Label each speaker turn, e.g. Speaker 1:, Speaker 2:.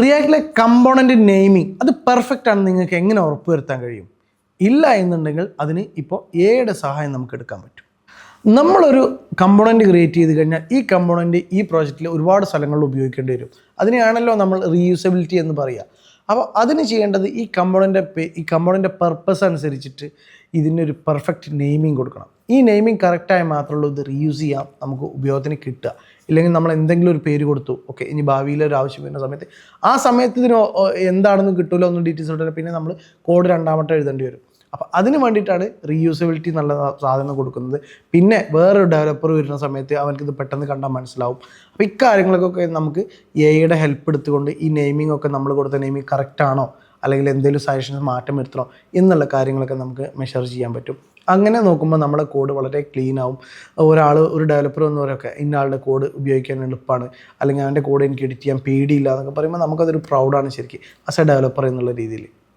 Speaker 1: റിയാക്റ്റിലെ component naming അത് perfect ആണെന്ന് നിങ്ങൾക്ക് എങ്ങനെ ഉറപ്പുവരുത്താൻ കഴിയും? ഇല്ല എന്നുണ്ടെങ്കിൽ അതിന് ഇപ്പോൾ എയുടെ സഹായം നമുക്ക് എടുക്കാൻ പറ്റും. നമ്മളൊരു കമ്പോണൻറ്റ് ക്രിയേറ്റ് ചെയ്ത് കഴിഞ്ഞാൽ ഈ കമ്പോണൻറ്റ് ഈ പ്രോജക്റ്റിൽ ഒരുപാട് സ്ഥലങ്ങളിൽ ഉപയോഗിക്കേണ്ടി വരും. അതിനെയാണല്ലോ നമ്മൾ റീയൂസബിലിറ്റി എന്ന് പറയുക. അപ്പോൾ അതിന് ചെയ്യേണ്ടത് ഈ കമ്പോണൻ്റെ പർപ്പസ് അനുസരിച്ചിട്ട് ഇതിനൊരു പെർഫെക്റ്റ് നെയിമിങ് കൊടുക്കണം. ഈ നെയിമിങ് കറക്റ്റായി മാത്രമേ ഇത് റീയൂസ് ചെയ്യാം, നമുക്ക് ഉപയോഗത്തിന് കിട്ടുക. ഇല്ലെങ്കിൽ നമ്മൾ എന്തെങ്കിലും ഒരു പേര് കൊടുത്തു, ഓക്കെ, ഇനി ഭാവിയിൽ ഒരു ആവശ്യം വരുന്ന സമയത്ത് ആ സമയത്ത് ഇതിന് എന്താണെന്ന് കിട്ടില്ല, ഒന്നും ഡീറ്റെയിൽസ് കിട്ടില്ല, പിന്നെ നമ്മൾ കോഡ് രണ്ടാമത്തെ എഴുതേണ്ടി വരും. അപ്പോൾ അതിന് വേണ്ടിയിട്ടാണ് റീയൂസബിലിറ്റി നല്ല സാധനം കൊടുക്കുന്നത്. പിന്നെ വേറൊരു ഡെവലപ്പർ വരുന്ന സമയത്ത് അവർക്കിത് പെട്ടെന്ന് കണ്ടാൽ മനസ്സിലാവും. അപ്പോൾ ഇക്കാര്യങ്ങൾക്കൊക്കെ നമുക്ക് എയുടെ ഹെൽപ്പ് എടുത്തുകൊണ്ട് ഈ നെയിമിംഗ് ഒക്കെ നമ്മൾ കൊടുത്ത നെയിമിംഗ് കറക്റ്റ് ആണോ, അല്ലെങ്കിൽ എന്തെങ്കിലും സജഷൻസ് മാറ്റം വരുത്തണോ എന്നുള്ള കാര്യങ്ങളൊക്കെ നമുക്ക് മെഷർ ചെയ്യാൻ പറ്റും. അങ്ങനെ നോക്കുമ്പോൾ നമ്മുടെ കോഡ് വളരെ ക്ലീൻ ആവും. ഒരു ഡെവലപ്പർ എന്നവരൊക്കെ ഇന്ന ആളുടെ കോഡ് ഉപയോഗിക്കാൻ എളുപ്പമാണ്, അല്ലെങ്കിൽ അവൻ്റെ കോഡ് എനിക്ക് എഡിറ്റ് ചെയ്യാൻ പേടിയില്ല എന്നൊക്കെ പറയുമ്പോൾ നമുക്കതൊരു പ്രൗഡാണ് ശരിക്കും ആസ് എ ഡെവലപ്പർ എന്നുള്ള രീതിയിൽ.